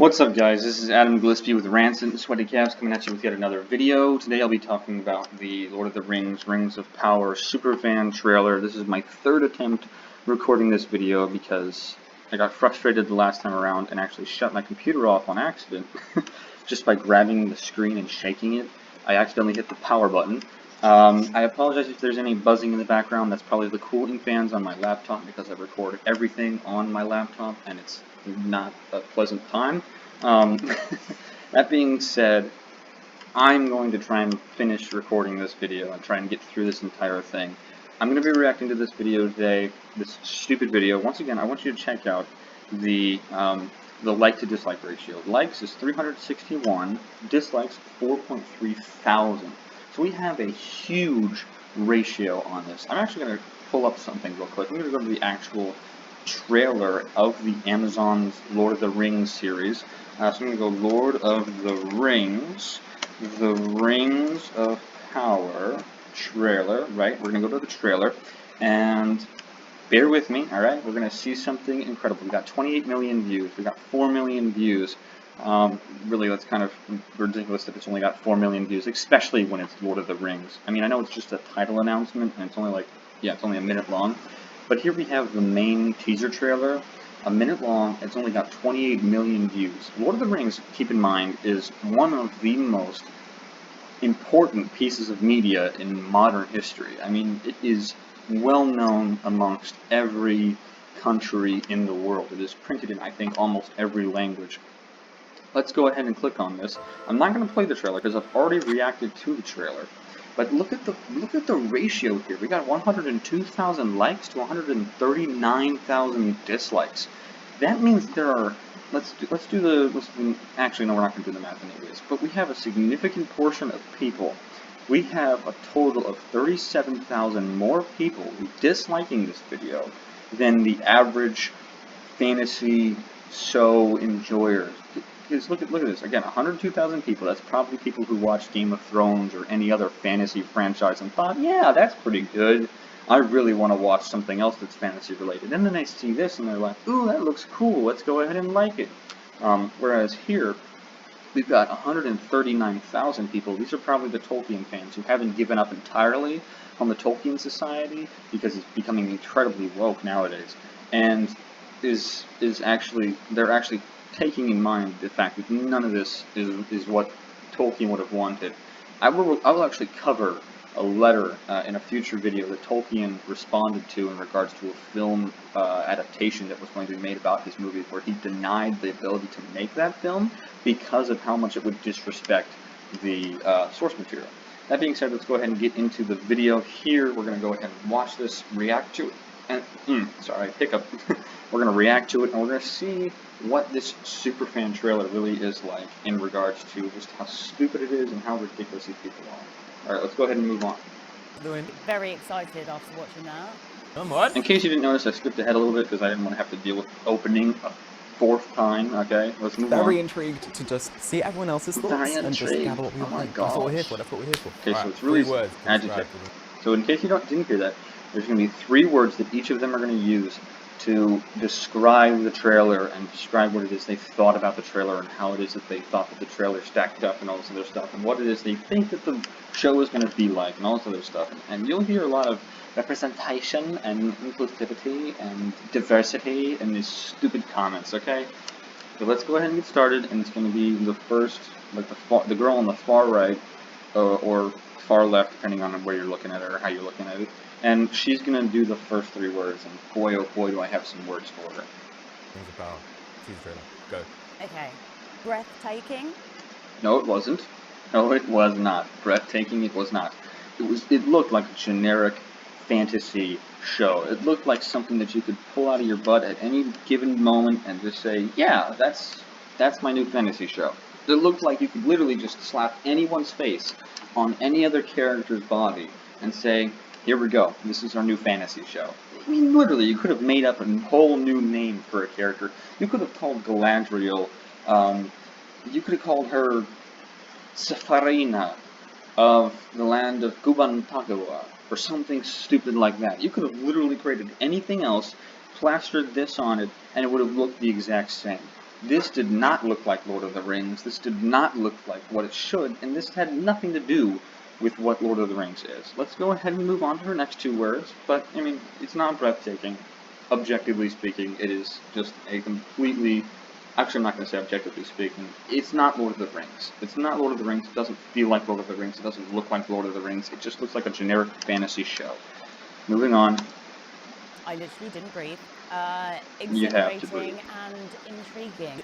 What's up, guys? This is Adam Gillespie with Rancid and Sweaty Calves coming at you with yet another video. Today I'll be talking about the Lord of the Rings, Rings of Power Superfan trailer. This is my third attempt recording this video because I got frustrated the last time around and actually shut my computer off on accident just by grabbing the screen and shaking it. I accidentally hit the power button. I apologize if there's any buzzing in the background. That's probably the cooling fans on my laptop because I record everything on my laptop and it's not a pleasant time. That being said, I'm going to try and finish recording this video and try and get through this entire thing. I'm going to be reacting to this video today, this stupid video. Once again, I want you to check out the like to dislike ratio. Likes is 361, dislikes 4.3 thousand. So we have a huge ratio on this. I'm actually going to pull up something real quick. I'm going to go to the actual trailer of the Amazon's Lord of the Rings series. So I'm going to go Lord of the Rings of Power trailer, right? We're going to go to the trailer, and bear with me, alright? We're going to see something incredible. We got 28 million views. We got 4 million views. Really, that's kind of ridiculous that it's only got 4 million views, especially when it's Lord of the Rings. I mean, I know it's just a title announcement, and it's only like, yeah, it's only a minute long. But here we have the main teaser trailer, a minute long. It's only got 28 million views. Lord of the Rings, keep in mind, is one of the most important pieces of media in modern history. I mean, it is well known amongst every country in the world. It is printed in, I think, almost every language. Let's go ahead and click on this. I'm not going to play the trailer because I've already reacted to the trailer. But look at the ratio here. We got 102,000 likes to 139,000 dislikes. That means there are. Actually, no, we're not going to do the math anyways. But we have a significant portion of people. We have a total of 37,000 more people disliking this video than the average fantasy show enjoyers. Because look at this again, 102,000 people. That's probably people who watched Game of Thrones or any other fantasy franchise and thought, yeah, that's pretty good. I really want to watch something else that's fantasy related. And then they see this and they're like, ooh, that looks cool. Let's go ahead and like it. Whereas here, we've got 139,000 people. These are probably the Tolkien fans who haven't given up entirely on the Tolkien Society because it's becoming incredibly woke nowadays, and they're actually taking in mind the fact that none of this is what Tolkien would have wanted. I will actually cover a letter in a future video that Tolkien responded to in regards to a film adaptation that was going to be made about his movie, where he denied the ability to make that film because of how much it would disrespect the source material. That being said, let's go ahead and get into the video here. We're going to go ahead and watch this, react to it, and sorry, hiccup. We're going to react to it, and we're going to see what this Superfan trailer really is like in regards to just how stupid it is and how ridiculous these people are. Alright, let's go ahead and move on. Very excited after watching that. What? In case you didn't notice, I skipped ahead a little bit because I didn't want to have to deal with opening a fourth time. Okay, let's move on. Very intrigued to just see everyone else's thoughts and just gather what we want. That's what we're here for. That's what we're here for. Okay, so it's really words. adjective. So in case you didn't hear that, there's going to be 3 words that each of them are going to use to describe the trailer and describe what it is they thought about the trailer and how it is that they thought that the trailer stacked up and all this other stuff, and what it is they think that the show is going to be like and all this other stuff. And you'll hear a lot of representation and inclusivity and diversity in these stupid comments, okay? So let's go ahead and get started, and it's going to be the first, like the girl on the far right, or far left, depending on where you're looking at it or how you're looking at it. And she's going to do the first 3 words, and boy, oh boy, do I have some words for her. Rings of Power. Teaser trailer. Go. Okay. Breathtaking. No, it wasn't. No, it was not. Breathtaking, it was not. It looked like a generic fantasy show. It looked like something that you could pull out of your butt at any given moment and just say, yeah, that's my new fantasy show. It looked like you could literally just slap anyone's face on any other character's body and say, here we go, this is our new fantasy show. I mean, literally, you could have made up a whole new name for a character. You could have called Galadriel, you could have called her Safarina of the land of Gubantagawa, or something stupid like that. You could have literally created anything else, plastered this on it, and it would have looked the exact same. This did not look like Lord of the Rings. This did not look like what it should, and this had nothing to do with what Lord of the Rings is. Let's go ahead and move on to her next two words, but, I mean, it's not breathtaking. Objectively speaking, it is just a completely... Actually, I'm not going to say objectively speaking. It's not Lord of the Rings. It's not Lord of the Rings. It doesn't feel like Lord of the Rings. It doesn't look like Lord of the Rings. It just looks like a generic fantasy show. Moving on. I literally didn't breathe. You have to breathe. Exhilarating and intriguing.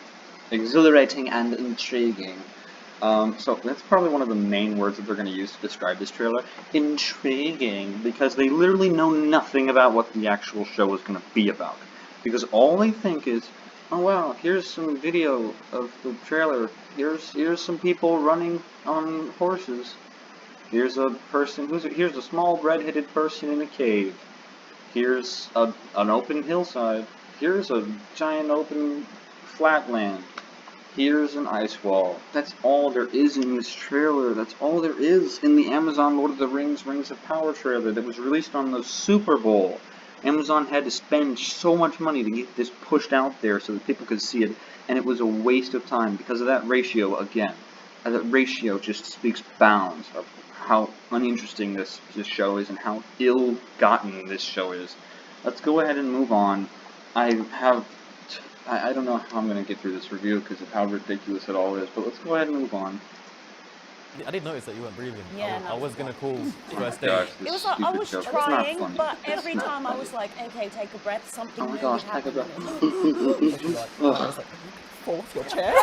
Exhilarating and intriguing. So that's probably one of the main words that they're going to use to describe this trailer. Intriguing, because they literally know nothing about what the actual show is going to be about. Because all they think is, oh wow, here's some video of the trailer. Here's some people running on horses. Here's a person here's a small red-headed person in a cave. Here's an open hillside. Here's a giant open flatland. Here's an ice wall. That's all there is in this trailer. That's all there is in the Amazon Lord of the Rings Rings of Power trailer that was released on the Super Bowl. Amazon had to spend so much money to get this pushed out there so that people could see it, and it was a waste of time because of that ratio again. That ratio just speaks bounds of how uninteresting this show is and how ill-gotten this show is. Let's go ahead and move on. I don't know how I'm going to get through this review because of how ridiculous it all is, but let's go ahead and move on. I didn't notice that you weren't breathing. Yeah, I was going to call first Gosh, date. this It was like I was stupid joke. trying, It's not funny. but every time I was like, okay, take a breath, something Oh my new gosh, would take a happen. breath. I was like, fall off your chair.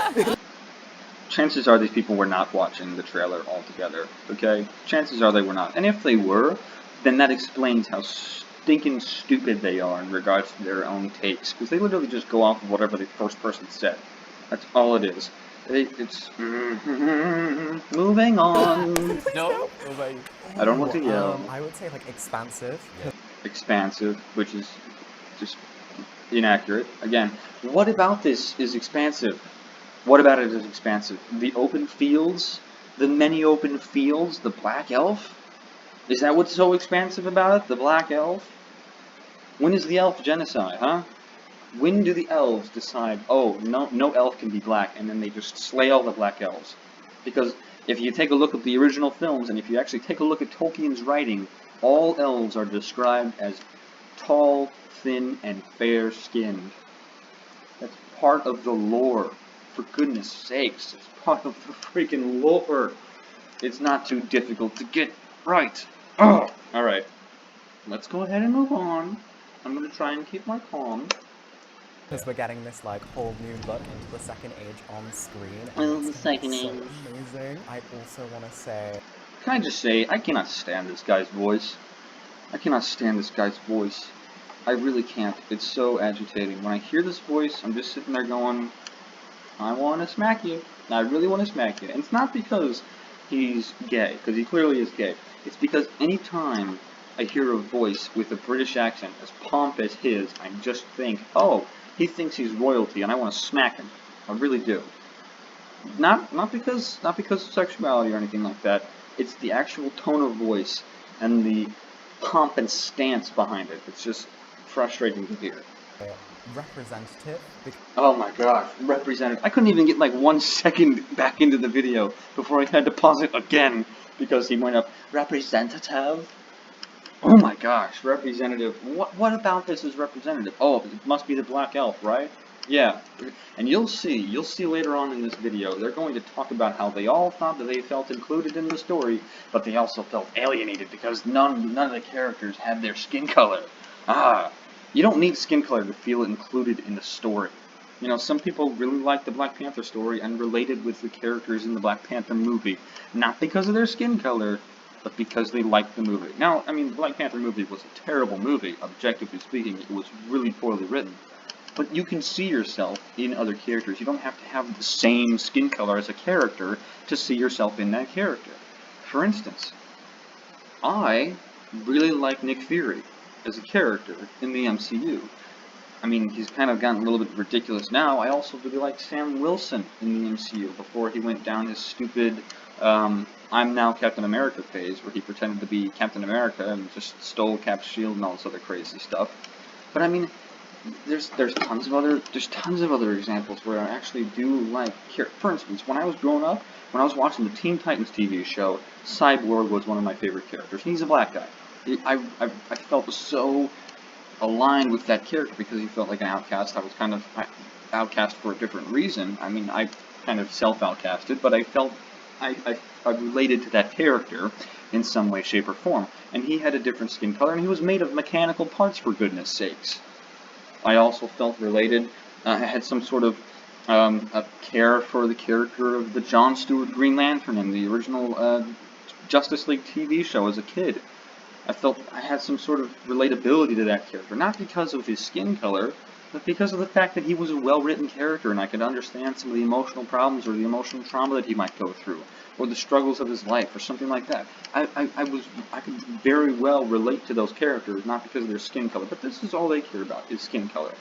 Chances are these people were not watching the trailer altogether, okay? Chances are they were not. And if they were, then that explains how stinking stupid they are in regards to their own takes, because they literally just go off of whatever the first person said. That's all it is. It's... Moving on. No. I don't want to yell. I would say like expansive. Expansive, which is just inaccurate. Again, what about this is expansive? What about it is expansive? The open fields? The many open fields? The black elf? Is that what's so expansive about it? The black elf? When is the elf genocide, huh? When do the elves decide, oh, no elf can be black, and then they just slay all the black elves? Because if you take a look at the original films, and if you actually take a look at Tolkien's writing, all elves are described as tall, thin, and fair-skinned. That's part of the lore. For goodness sakes, it's part of the freaking lore. It's not too difficult to get right. Oh! Alright, let's go ahead and move on. I'm going to try and keep my calm. Because we're getting this like whole new look into the second age on screen. Oh, And the it's gonna be second so age. amazing. I also want to say... Can I just say, I cannot stand this guy's voice. I cannot stand this guy's voice. I really can't. It's so agitating. When I hear this voice, I'm just sitting there going, I want to smack you. I really want to smack you. And it's not because he's gay, because he clearly is gay. It's because anytime I hear a voice with a British accent as pomp as his, I just think, oh, he thinks he's royalty, and I want to smack him. I really do. Not because of sexuality or anything like that. It's the actual tone of voice and the pomp and stance behind it. It's just frustrating to hear. representative. Oh my gosh, representative. I couldn't even get like 1 second back into the video before I had to pause it again because he went up, representative? Oh my gosh, representative. What about this is representative? Oh, it must be the black elf, right? Yeah, and you'll see later on in this video, they're going to talk about how they all thought that they felt included in the story, but they also felt alienated because none of the characters had their skin color. You don't need skin color to feel included in the story. You know, some people really like the Black Panther story and related with the characters in the Black Panther movie, not because of their skin color, but because they liked the movie. Now, I mean, the Black Panther movie was a terrible movie, objectively speaking. It was really poorly written. But you can see yourself in other characters. You don't have to have the same skin color as a character to see yourself in that character. For instance, I really like Nick Fury as a character in the MCU. I mean, he's kind of gotten a little bit ridiculous now. I also really like Sam Wilson in the MCU before he went down his stupid I'm now Captain America phase where he pretended to be Captain America and just stole Cap's shield and all this other crazy stuff. But I mean, there's tons of other examples where I actually do like. For instance, when I was growing up, when I was watching the Teen Titans TV show, Cyborg was one of my favorite characters. He's a black guy. I felt so aligned with that character because he felt like an outcast. I was kind of outcast for a different reason. I mean, I kind of self-outcasted, but I felt I related to that character in some way, shape, or form. And he had a different skin color, and he was made of mechanical parts, for goodness sakes. I also felt related. I had some sort of a care for the character of the Jon Stewart Green Lantern in the original Justice League TV show as a kid. I felt I had some sort of relatability to that character, not because of his skin color, but because of the fact that he was a well-written character and I could understand some of the emotional problems or the emotional trauma that he might go through, or the struggles of his life, or something like that. I could very well relate to those characters, not because of their skin color, but this is all they care about, is skin color.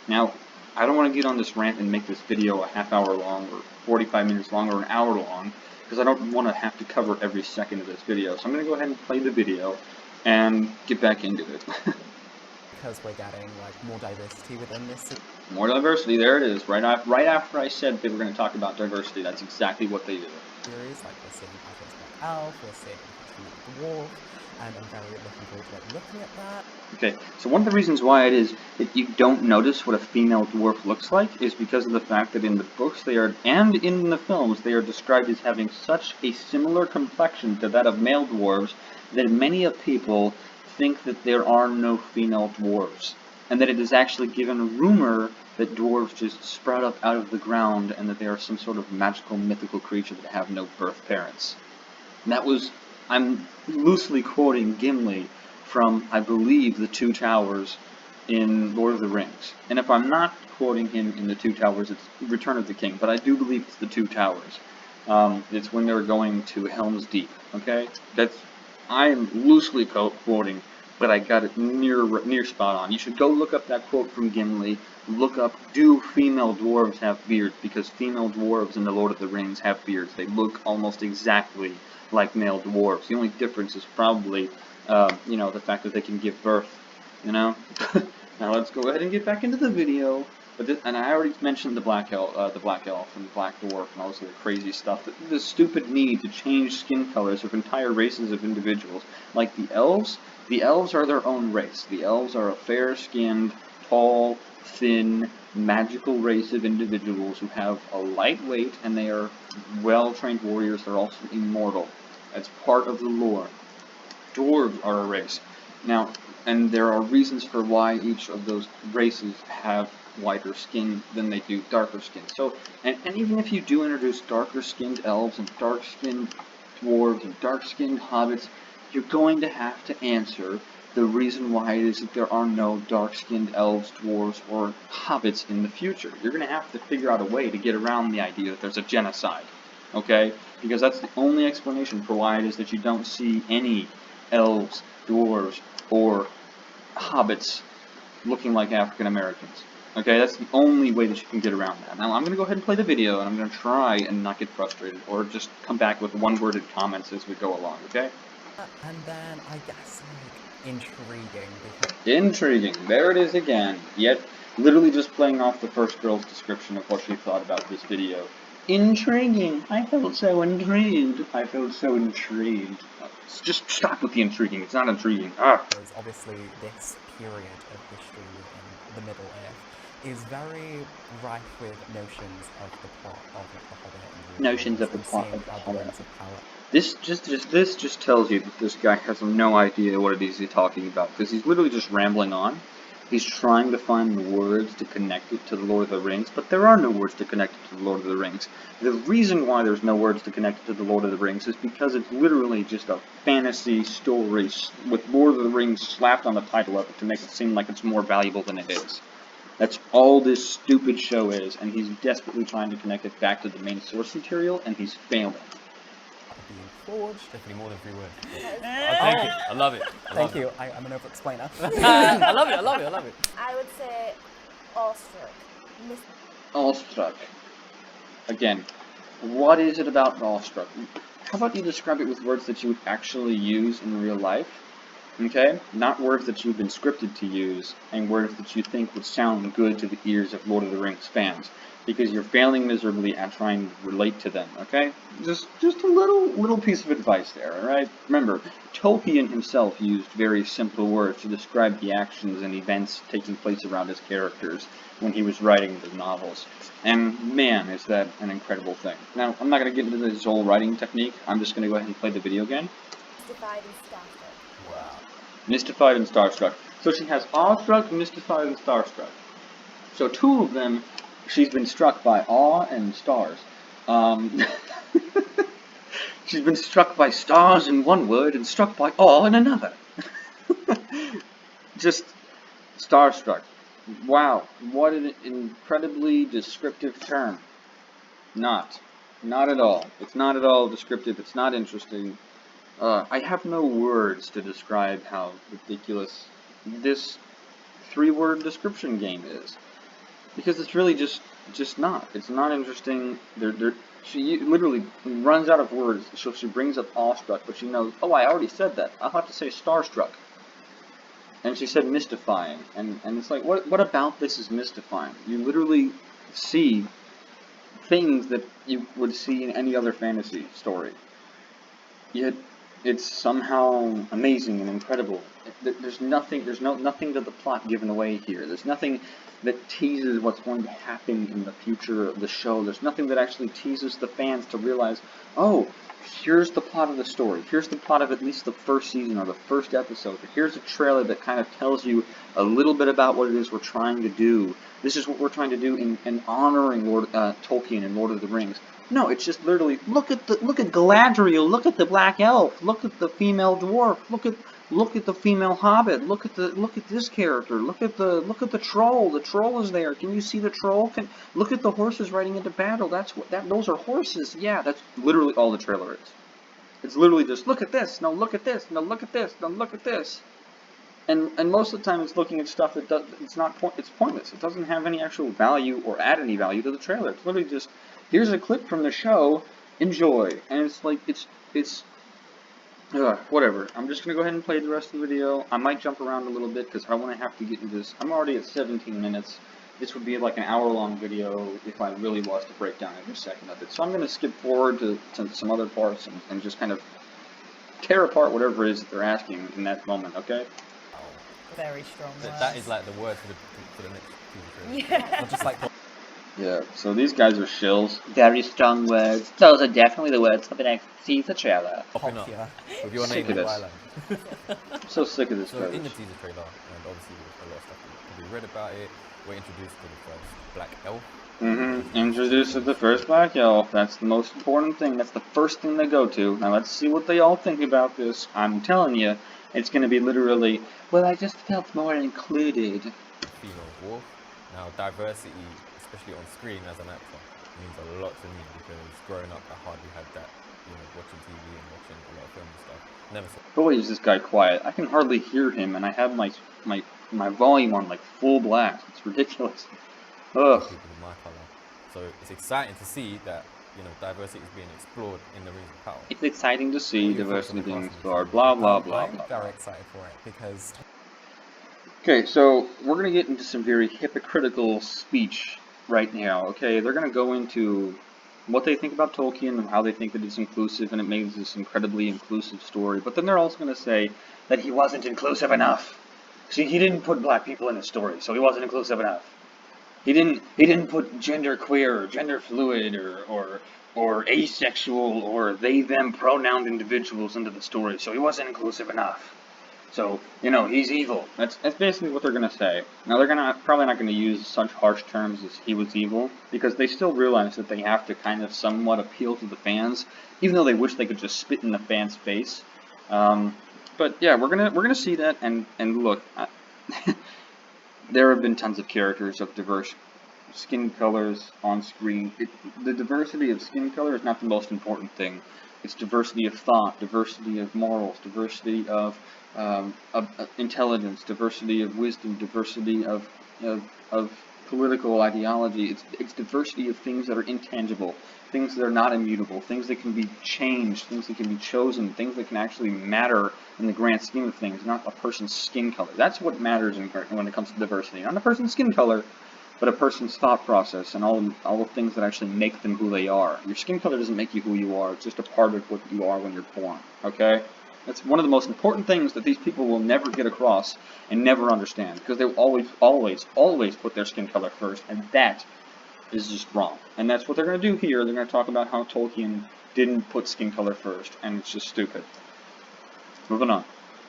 Now, I don't want to get on this rant and make this video a half hour long, or 45 minutes long, or an hour long, because I don't want to have to cover every second of this video. So I'm going to go ahead and play the video and get back into it. Because we're getting like more diversity within this. More diversity, there it is. Right after I said they were going to talk about diversity, that's exactly what they did. Series, like we're seeing Patrick's Black Elf, we're seeing the Dwarf, and I'm very looking forward to like looking at that. Okay, so one of the reasons why it is that you don't notice what a female dwarf looks like is because of the fact that in the books and in the films they are described as having such a similar complexion to that of male dwarves that many of people think that there are no female dwarves, and that it is actually given a rumor that dwarves just sprout up out of the ground and that they are some sort of magical mythical creature that have no birth parents. And that was, I'm loosely quoting Gimli from, I believe, The Two Towers in Lord of the Rings. And if I'm not quoting him in The Two Towers, it's Return of the King, but I do believe it's The Two Towers. It's when they're going to Helm's Deep, okay? I am loosely quoting, but I got it near spot on. You should go look up that quote from Gimli. Look up, do female dwarves have beards? Because female dwarves in the Lord of the Rings have beards. They look almost exactly like male dwarves. The only difference is probably, the fact that they can give birth, Now let's go ahead and get back into the video. And I already mentioned the Black Elf and the Black Dwarf and all this other crazy stuff. The stupid need to change skin colors of entire races of individuals. Like the elves are their own race. The elves are a fair-skinned, tall, thin, magical race of individuals who have a light weight, and they are well-trained warriors. They're also immortal. That's part of the lore. Dwarves are a race. Now, and there are reasons for why each of those races have whiter skin than they do darker skin. So, and even if you do introduce darker-skinned elves and dark-skinned dwarves and dark-skinned hobbits, you're going to have to answer the reason why it is that there are no dark-skinned elves, dwarves, or hobbits in the future. You're going to have to figure out a way to get around the idea that there's a genocide, okay? Because that's the only explanation for why it is that you don't see any elves, dwarves, or hobbits looking like African Americans. Okay, that's the only way that you can get around that. Now, I'm going to go ahead and play the video, and I'm going to try and not get frustrated, or just come back with one-worded comments as we go along, okay? And then, I guess, like, intriguing. Intriguing. There it is again. Yet, literally just playing off the first girl's description of what she thought about this video. Intriguing. I felt so intrigued. I felt so intrigued. Just stop with the intriguing. It's not intriguing. Because obviously this period of history in the Middle Earth is very rife with notions of the plot of the Hobbit. Notions of the plot of the Hobbit. Power. This just tells you that this guy has no idea what it is he's talking about, because he's literally just rambling on. He's trying to find the words to connect it to the Lord of the Rings, but there are no words to connect it to the Lord of the Rings. The reason why there's no words to connect it to the Lord of the Rings is because it's literally just a fantasy story with Lord of the Rings slapped on the title of it to make it seem like it's more valuable than it is. That's all this stupid show is, and he's desperately trying to connect it back to the main source material, and he's failing. Being forged. Definitely more than 3 words. Thank you. I love it. Thank you. I'm an over-explainer. I love it. I would say awestruck. Awestruck. Again, what is it about awestruck? How about you describe it with words that you would actually use in real life? Okay? Not words that you've been scripted to use, and words that you think would sound good to the ears of Lord of the Rings fans, because you're failing miserably at trying to relate to them, okay? Just a little piece of advice there, alright? Remember, Tolkien himself used very simple words to describe the actions and events taking place around his characters when he was writing the novels. And man, is that an incredible thing. Now, I'm not going to get into his whole writing technique. I'm just going to go ahead and play the video again. Mystified and starstruck. Wow. Mystified and starstruck. So she has awestruck, mystified, and starstruck. So two of them, she's been struck by awe and stars. She's been struck by stars in one word and struck by awe in another. Just starstruck. Wow, what an incredibly descriptive term. Not at all. It's not at all descriptive. It's not interesting. I have no words to describe how ridiculous this 3-word description game is, because it's really just not. It's not interesting. She literally runs out of words, so she brings up awestruck, but she knows, oh, I already said that. I'll have to say starstruck. And she said mystifying, and it's like, what about this is mystifying? You literally see things that you would see in any other fantasy story, yet it's somehow amazing and incredible. There's nothing to the plot given away here. There's nothing that teases what's going to happen in the future of the show. There's nothing that actually teases the fans to realize, oh, here's the plot of the story. Here's the plot of at least the first season or the first episode. Here's a trailer that kind of tells you a little bit about what it is we're trying to do. This is what we're trying to do in honoring Tolkien and Lord of the Rings. No, it's just literally look at Galadriel, look at the black elf, look at the female dwarf, look at the female hobbit, look at this character, look at the troll. The troll is there. Can you see the troll? Look at the horses riding into battle. Those are horses. Yeah, that's literally all the trailer is. It's literally just look at this. No, look at this. No, look at this. No, look at this. And most of the time it's looking at stuff that it's pointless. It doesn't have any actual value or add any value to the trailer. It's literally just, here's a clip from the show, enjoy. And it's like, whatever. I'm just going to go ahead and play the rest of the video. I might jump around a little bit because I want to have to get into this. I'm already at 17 minutes. This would be like an hour-long video if I really was to break down every second of it. So I'm going to skip forward to some other parts and just kind of tear apart whatever it is that they're asking in that moment, okay? Very strong words. That is like the word for the next TV show. Yeah. Or just like Yeah, so these guys are shills. Very strong words. Those are definitely the words for the next teaser trailer. popping up Popular. with your Sick name of on this. Wyland. I'm so sick of this So garbage. in the teaser trailer, and obviously a lot of stuff we read about it, we're introduced to the first black elf. Introduced to the first black elf. That's the most important thing. That's the first thing they go to. Now let's see what they all think about this. I'm telling you, it's going to be literally, well, I just felt more included. Female dwarf. Now diversity, especially on screen as an actor, means a lot to me because growing up I hardly had that, watching TV and watching a lot of film and stuff. Never saw Boy, is this guy quiet. I can hardly hear him, and I have my volume on like full blast. It's ridiculous. Ugh. people of my colour. So it's exciting to see that, diversity is being explored in the Rings of Power. It's exciting to see What are your thoughts diversity on the being casting? explored. Blah blah blah I'm blah. very excited for it because Okay, so we're going to get into some very hypocritical speech right now, okay? They're going to go into what they think about Tolkien and how they think that it's inclusive and it makes this incredibly inclusive story. But then they're also going to say that he wasn't inclusive enough. See, he didn't put black people in his story, so he wasn't inclusive enough. He didn't put gender queer or gender fluid or asexual or they them pronoun individuals into the story, so he wasn't inclusive enough. So, he's evil. That's basically what they're going to say. Now, they're probably not going to use such harsh terms as he was evil, because they still realize that they have to kind of somewhat appeal to the fans, even though they wish they could just spit in the fans' face. But yeah, we're gonna see that, and look, there have been tons of characters of diverse skin colors on screen. The diversity of skin color is not the most important thing. It's diversity of thought, diversity of morals, diversity of intelligence, diversity of wisdom, diversity of political ideology. It's diversity of things that are intangible, things that are not immutable, things that can be changed, things that can be chosen, things that can actually matter in the grand scheme of things, not a person's skin color. That's what matters when it comes to diversity. Not a person's skin color, but a person's thought process and all the things that actually make them who they are. Your skin color doesn't make you who you are. It's just a part of what you are when you're born, okay? That's one of the most important things that these people will never get across and never understand, because they will always put their skin color first, and that is just wrong. And that's what they're going to do here. They're going to talk about how Tolkien didn't put skin color first, and it's just stupid. Moving on.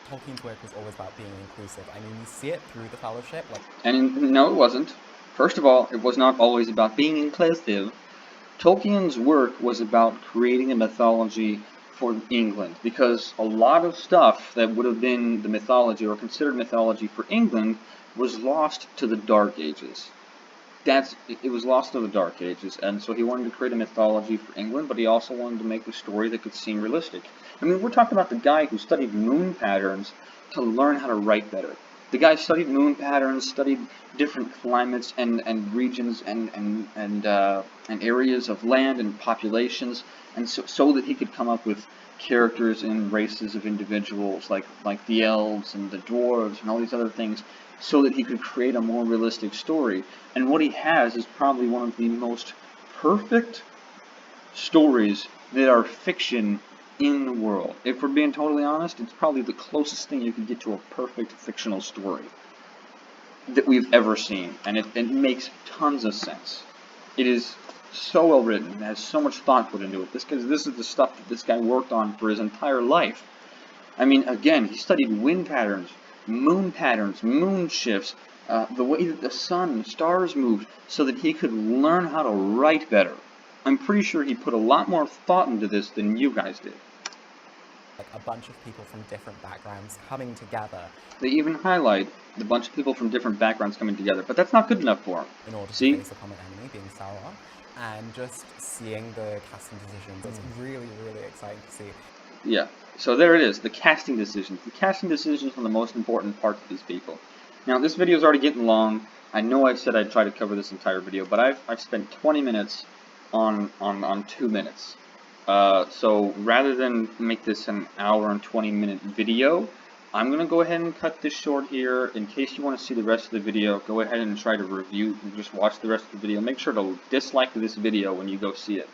Tolkien's work was always about being inclusive. I mean, you see it through the Fellowship. No, it wasn't. First of all, it was not always about being inclusive. Tolkien's work was about creating a mythology for England, because a lot of stuff that would have been the mythology or considered mythology for England was lost to the Dark Ages. It was lost to the Dark Ages, and so he wanted to create a mythology for England, but he also wanted to make a story that could seem realistic. I mean, we're talking about the guy who studied moon patterns to learn how to write better. The guy studied moon patterns, studied different climates and regions and areas of land and populations, and so that he could come up with characters and races of individuals like the elves and the dwarves and all these other things, so that he could create a more realistic story. And what he has is probably one of the most perfect stories that are fiction in the world. If we're being totally honest, it's probably the closest thing you could get to a perfect fictional story that we've ever seen, and it makes tons of sense. It is so well written, it has so much thought put into it. This is the stuff that this guy worked on for his entire life. I mean, again, he studied wind patterns, moon shifts, the way that the sun and stars moved, so that he could learn how to write better. I'm pretty sure he put a lot more thought into this than you guys did. Like a bunch of people from different backgrounds coming together. They even highlight the bunch of people from different backgrounds coming together, but that's not good enough for him. In order to face a common enemy, being Sauron, and just seeing the casting decisions, it's really, really exciting to see. Yeah, so there it is, the casting decisions. The casting decisions are the most important part of these people. Now, this video is already getting long. I know I said I'd try to cover this entire video, but I've spent 20 minutes on 2 minutes. So rather than make this an hour and 20-minute video, I'm going to go ahead and cut this short here. In case you want to see the rest of the video, go ahead and try to review, just watch the rest of the video. Make sure to dislike this video when you go see it.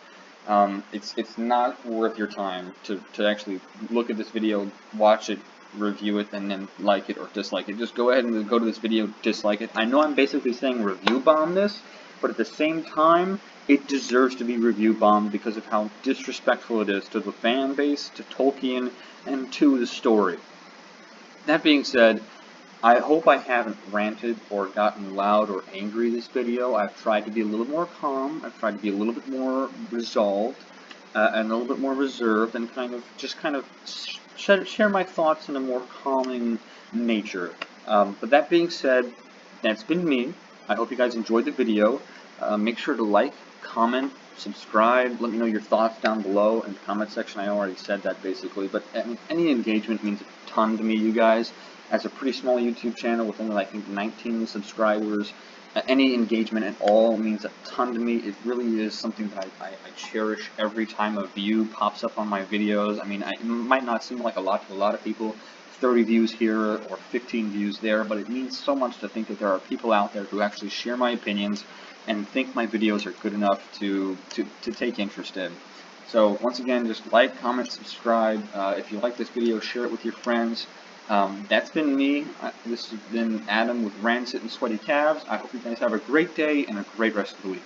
It's not worth your time to actually look at this video, watch it, review it, and then like it or dislike it. Just go ahead and go to this video, dislike it. I know I'm basically saying review bomb this, but at the same time, it deserves to be review bombed because of how disrespectful it is to the fan base, to Tolkien, and to the story. That being said, I hope I haven't ranted or gotten loud or angry this video. I've tried to be a little more calm. I've tried to be a little bit more resolved and a little bit more reserved, and kind of share my thoughts in a more calming nature. But that being said, that's been me. I hope you guys enjoyed the video. Make sure to like, comment, subscribe. Let me know your thoughts down below in the comment section. I already said that basically, but any engagement means a ton to me, you guys. As a pretty small YouTube channel with only, I think, 19 subscribers, any engagement at all means a ton to me. It really is something that I cherish every time a view pops up on my videos. I mean, it might not seem like a lot to a lot of people, 30 views here or 15 views there, but it means so much to think that there are people out there who actually share my opinions and think my videos are good enough to take interest in. So once again, just like, comment, subscribe. If you like this video, share it with your friends. That's been me. This has been Adam with Rancid and Sweaty Calves. I hope you guys have a great day and a great rest of the week.